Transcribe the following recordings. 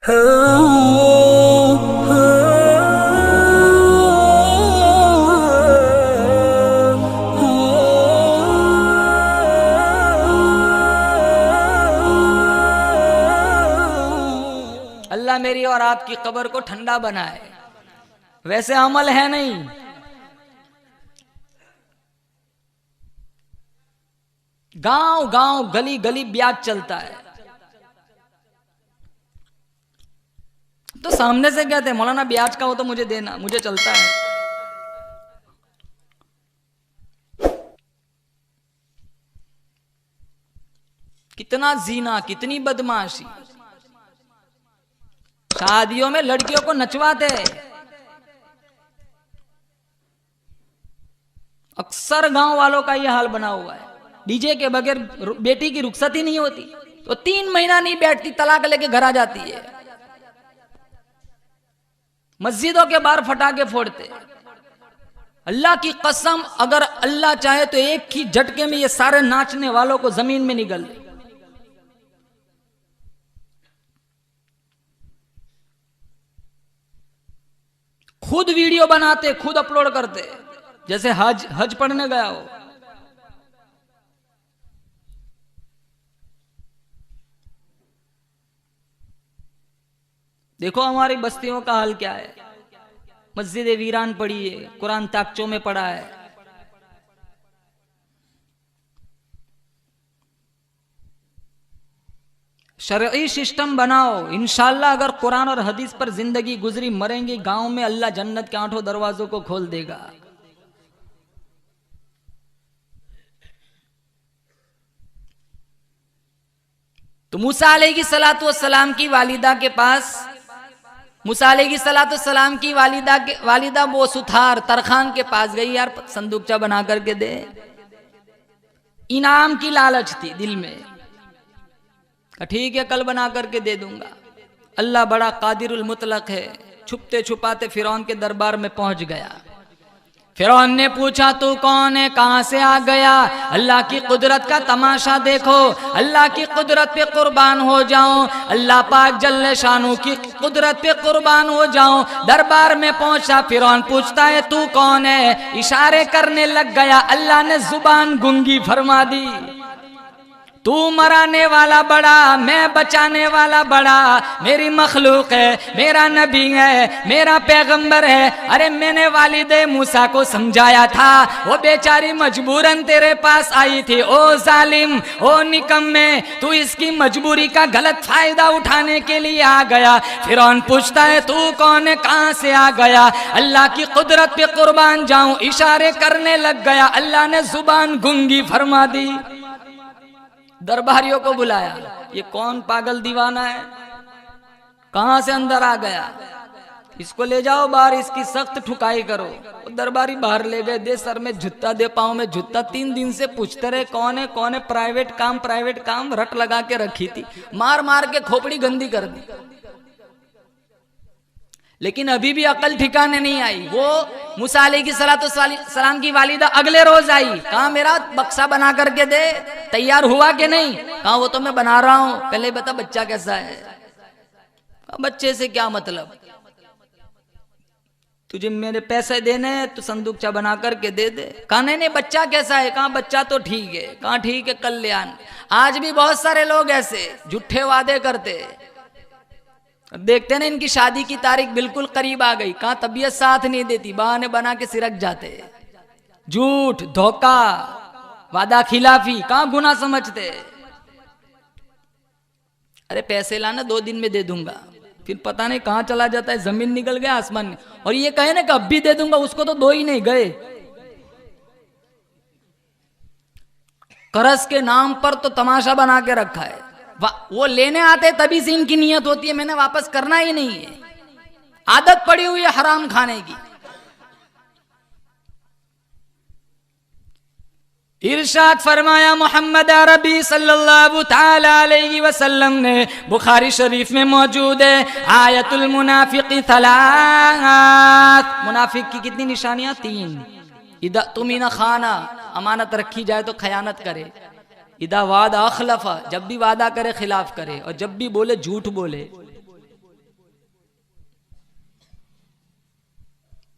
अल्लाह मेरी और आपकी कब्र को ठंडा बनाए। वैसे अमल है नहीं, गांव गांव गली गली ब्याज चलता है। तो सामने से कहते हैं मौलाना ब्याज का हो तो मुझे देना, मुझे चलता है। कितना जीना, कितनी बदमाशी। शादियों में लड़कियों को नचवाते, अक्सर गांव वालों का यह हाल बना हुआ है। डीजे के बगैर बेटी की रुखसत ही नहीं होती, तो 3 महीना नहीं बैठती, तलाक लेके घर आ जाती है। मस्जिदों के बाहर फटाके फोड़ते। अल्लाह की कसम, अगर अल्लाह चाहे तो एक ही झटके में ये सारे नाचने वालों को जमीन में निगल दे। खुद वीडियो बनाते, खुद अपलोड करते, जैसे हज पढ़ने गया हो। देखो हमारी बस्तियों का हाल क्या है। मस्जिद वीरान पड़ी है, कुरान ताकचों में पड़ा है। शरई सिस्टम बनाओ, इंशाल्लाह अगर कुरान और हदीस पर जिंदगी गुजरी, मरेंगे गांव में, अल्लाह जन्नत के 8 दरवाजों को खोल देगा। तो मूसा अलैहिस्सलातु वस्सलाम की वालिदा के पास, मूसा अलैहिस्सलातु वस्सलाम की वालिदा वो सुथार तरखान के पास गई। यार संदूकचा बना करके दे। इनाम की लालच थी दिल में। ठीक है, कल बना करके दे दूंगा। अल्लाह बड़ा कादिरुल मुतलक है। छुपते छुपाते फिरौन के दरबार में पहुंच गया। फिरौन ने पूछा तू कौन है, कहां से आ गया? अल्लाह की कुदरत का तमाशा देखो, अल्लाह की कुदरत पे कुर्बान हो जाऊं, अल्लाह पाक जल्ले शानू की कुदरत पे कुर्बान हो जाऊं। दरबार में पहुंचा, फिरौन पूछता है तू कौन है? इशारे करने लग गया। अल्लाह ने जुबान गुंगी फरमा दी। तू मराने वाला बड़ा, मैं बचाने वाला बड़ा। मेरी मखलूक है, मेरा नबी है, मेरा पैगंबर है। अरे मैंने वालिदे मूसा को समझाया था, वो बेचारी मजबूरन तेरे पास आई थी। ओ जालिम, ओ निकम्मे, तू इसकी मजबूरी का गलत फायदा उठाने के लिए आ गया। फिरौन पूछता है तू कौन है, कहां से आ गया? अल्लाह की कुदरत पे कुर्बान जाऊं, इशारे करने लग गया। अल्लाह ने जुबान गुंगी फरमा दी। दरबारियों को बुलाया, ये कौन पागल दीवाना है, कहां से अंदर आ गया, इसको ले जाओ बाहर, इसकी सख्त ठुकाई करो। वो दरबारी बाहर ले गए। दे सर में जूता, दे पाँव में जूता। 3 दिन से पूछते रहे कौन है कौन है। प्राइवेट काम रट लगा के रखी थी, मार मार के खोपड़ी गंदी कर दी। लेकिन अभी भी अकल ठिकाने नहीं आई। वो मूसा अलैहिस्सलाम की वालिदा अगले रोज आई। कहा मेरा बक्सा बना करके दे। तैयार हुआ कि नहीं? कहा वो तो मैं बना रहा हूं, पहले बता बच्चा कैसा है। बच्चे से क्या मतलब, तुझे मेरे पैसे देने हैं तो संदूकचा बना करके दे दे। कहा नहीं बच्चा कैसा है? कहा बच्चा तो ठीक है। कहा ठीक है, कल ले आना। आज भी बहुत सारे लोग ऐसे झूठे वादे करते। देखते ना इनकी शादी की तारीख बिल्कुल करीब आ गई, कहां तबीयत साथ नहीं देती, बहाने बना के सिरक जाते। झूठ, धोखा, वादा खिलाफी कहां गुनाह समझते। अरे पैसे लाना 2 दिन में दे दूंगा, फिर पता नहीं कहां चला जाता है, जमीन निकल गया आसमान में। और ये कहे ना कि अब भी दे दूंगा, उसको तो 2 ही नहीं गए। कर्ज के नाम पर तो तमाशा बना के रखा है। वो लेने आते तभी से इनकी नियत होती है मैंने वापस करना ही नहीं है। आदत पड़ी हुई है हराम खाने की। इरशाद फरमाया मोहम्मद अरबी सल्लल्लाहु ताला अलैहि वसल्लम ने, बुखारी शरीफ में मौजूद है, आयतुल मुनाफिकी सलात। मुनाफिक की कितनी निशानियां? 3। इदा तुमिना खाना, अमानत रखी जाए तो खयानत करे। इदा वादा अखलफा, जब भी वादा करे खिलाफ करे। और जब भी बोले झूठ बोले।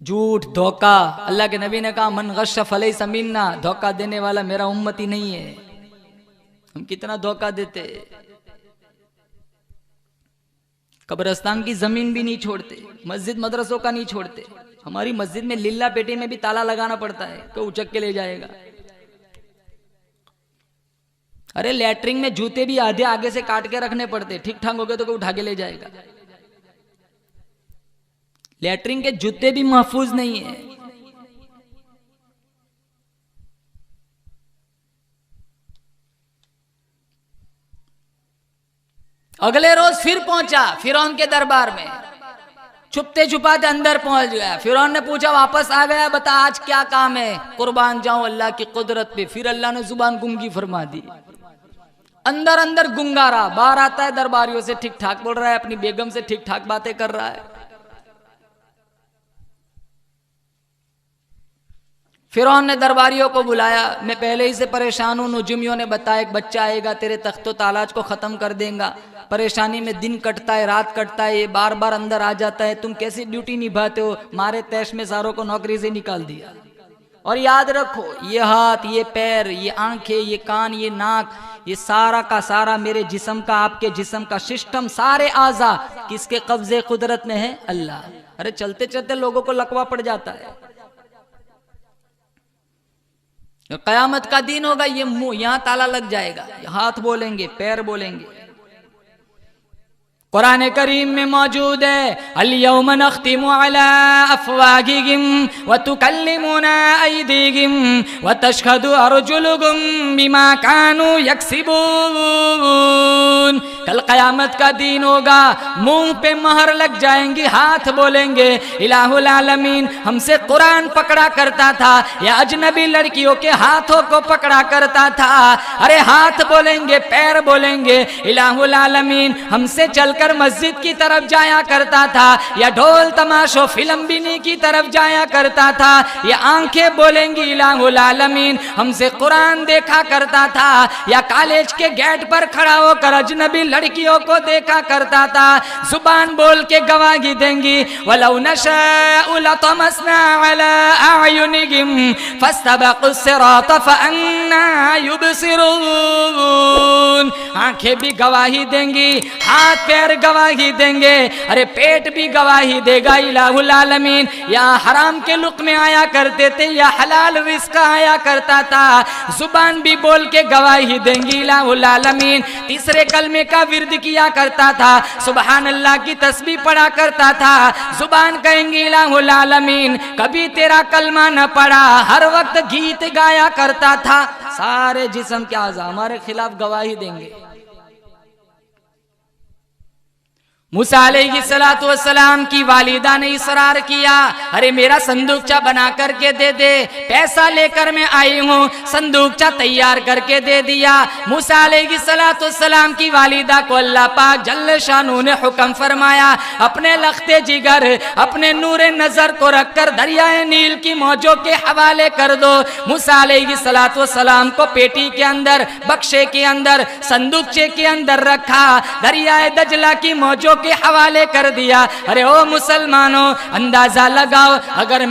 झूठ, धोखा। अल्लाह के नबी ने कहा मन गश्श फलैसा मिन्ना, धोखा देने वाला मेरा उम्मती नहीं है। हम कितना धोखा देते, कब्रिस्तान की जमीन भी नहीं छोड़ते, मस्जिद मदरसों का नहीं छोड़ते। हमारी मस्जिद में लिल्ला पेटी में भी ताला लगाना पड़ता है, कोई उचक के ले जाएगा। अरे लैट्रिन में जूते भी आधे आगे से काट के रखने पड़ते, ठीक ठाक हो गए तो कोई उठा के ले जाएगा। लैट्रिन के जूते भी महफूज नहीं है। अगले रोज फिर पहुंचा फिरौन के दरबार में, छुपते छुपाते अंदर पहुंच गया। फिरौन ने पूछा वापस आ गया, बता आज क्या काम है? कुर्बान जाऊं अल्लाह की कुदरत पे। फिर अल्लाह ने जुबान गुंगी फरमा दी। अंदर अंदर गुंगा रहा, बाहर आता है दरबारियों से ठीक ठाक बोल रहा है, अपनी बेगम से ठीक ठाक बातें कर रहा है। फिरौन ने दरबारियों को बुलाया, मैं पहले ही से परेशान हूं, नुजुमियों ने बताया एक बच्चा आएगा तेरे तख्तो तालाज को खत्म कर देगा। परेशानी में दिन कटता है, रात कटता है, ये बार बार अंदर आ जाता है, तुम कैसी ड्यूटी निभाते हो? मारे तैश में सारों को नौकरी से निकाल दिया। और याद रखो ये हाथ, ये पैर, ये आंखें, ये कान, ये नाक, ये सारा का सारा मेरे जिस्म का, आपके जिस्म का सिस्टम, सारे आज़ा किसके कब्जे कुदरत में है? अल्लाह। अरे चलते चलते लोगों को लकवा पड़ जाता है। कयामत का दिन होगा, ये मुंह यहां ताला लग जाएगा, हाथ बोलेंगे, पैर बोलेंगे। कुरान करीम में मौजूद है अल-यौम नख्तिमु अला अफ़वाहिहिम व तुकल्लिमुना अयदीहिम व तशहदु अर्जुलुहुम बिमा कानू यक्सिबून। कल कयामत का दिन होगा, मुंह पे महर लग जाएंगी, हाथ बोलेंगे इलाहुल आलमीन हमसे कुरान पकड़ा करता था, या अजनबी लड़कियों के हाथों को पकड़ा करता था। अरे हाथ बोलेंगे, पैर बोलेंगे इलाहुल आलमीन हमसे चल कर मस्जिद की तरफ जाया करता था, या ढोल तमाशो फिल्म बिनी की तरफ जाया करता था। या आंखें बोलेंगी इलाहुल आलमीन हमसे कुरान देखा करता था, या कॉलेज के गेट पर खड़ा होकर अजनबी लड़कियों को देखा करता था। जुबान बोल के गवाही देंगी वलौ नशाउ लतमसना अला अयुनिहिम फस्तबक़ु सिरात फअन्ना युबसिरून। आंखें भी गवाही देंगी, हाथ पैर गवाही देंगे, अरे पेट भी गवाही देगा इलाहुल आलमीन। या हराम के लुक़मे आया करते थे या हलाल रिज़्क़ आया करता था, जुबान भी बोल के गवाही देंगी इलाहुल आलमीन। तीसरे कलमे का विर्द किया करता था, सुबहान अल्लाह की तस्बीह पढ़ा करता था, जुबान कहेंगी इलाहुल आलमीन कभी तेरा कलमा न पढ़ा, हर वक्त गीत गाया करता था। सारे जिस्म के आज़ा हमारे खिलाफ गवाही देंगे। मूसा अलैहिस्सलातु वस्सलाम की वालिदा ने इसरार किया, अरे मेरा संदूकचा बना करके दे दे, पैसा लेकर मैं आई हूँ। संदूकचा तैयार करके दे दिया। मूसा अलैहिस्सलातु वस्सलाम की वालिदा को अल्लाह पाक जल्ल शानू ने हुक्म फरमाया, अपने लख्ते जिगर, अपने नूरे नजर को रखकर दरियाए नील की मौजों के हवाले कर दो। मूसा अलैहिस्सलातु वस्सलाम को पेटी के अंदर, बक्से के अंदर, संदूकचे के अंदर रखा, दरियाए दजला की मौजों के हवाले कर दिया। अरे ओ मुसलमानों, अंदाजा लगाओ, अगर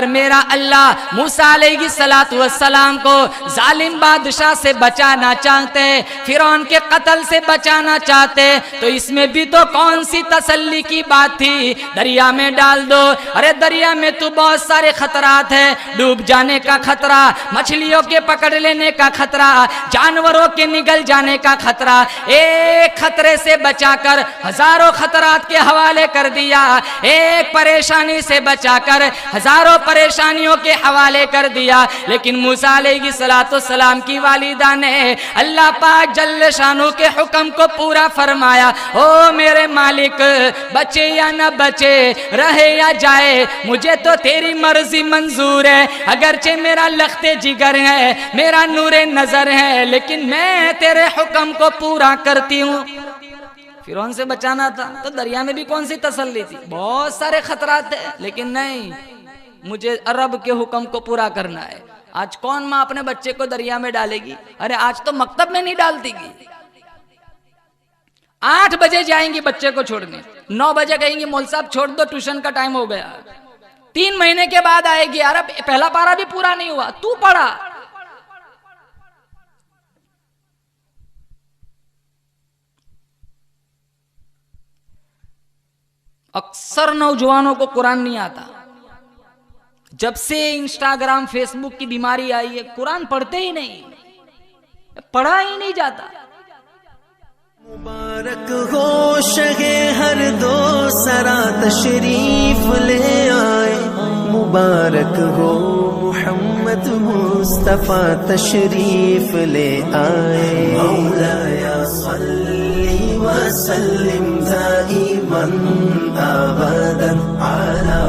मेरा अल्लाह मूसा अलैहिस्सलातु वस्सलाम को जालिम बादशाह से बचाना चाहते, फिरौन के कत्ल से बचाना चाहते, तो इसमें भी तो कौन सी तसल्ली की बात थी, दरिया में डाल दो। अरे दरिया में तो बहुत सारे खतरात है, डूब जाने का खतरा, मछलियों के पकड़ लेने का खतरा, जानवरों के निगल जाने का खतरा। एक खतरे से बचाकर हजारों खतरात के हवाले कर दिया, एक परेशानी से बचाकर हजारों परेशानियों के हवाले कर दिया। लेकिन मूसा अलैहिस्सलातु वस्सलाम की वालिदा ने अल्लाह पाक जल्ल शानू के हुक्म को पूरा फरमाया। ओ मेरे मालिक, बचे या न बचे, रहे या जाए, मुझे तो तेरी मर्जी मंजूर है। अगरचे मेरा लख्ते जिगर है, मेरा नूरे नजर है, लेकिन मैं तेरे हुक्म को पूरा करती हूँ। फिरौन से बचाना था तो दरिया में भी कौन सी तसल्ली थी, बहुत सारे खतरात थे, लेकिन नहीं, मुझे रब के हुक्म को पूरा करना है। आज कौन माँ अपने बच्चे को दरिया में डालेगी? अरे आज तो मकतब में नहीं डालती, 8 बजे जाएंगी बच्चे को छोड़ने, 9 बजे कहेंगी मौल साहब छोड़ दो, ट्यूशन का टाइम हो गया। 3 महीने के बाद आएगी। यार पहला पारा भी पूरा नहीं हुआ, तू पढ़ा। अक्सर नौजवानों को कुरान नहीं आता। जब से इंस्टाग्राम फेसबुक की बीमारी आई है, कुरान पढ़ते ही नहीं, पढ़ा ही नहीं जाता। मुबारक हो शगे हर दो सरा तशरीफ ले आए, मुबारक हो मोहम्मद मुस्तफा तशरीफ ले आए। मौलाया सल्ली व सल्लिम दाइमन अबदन अला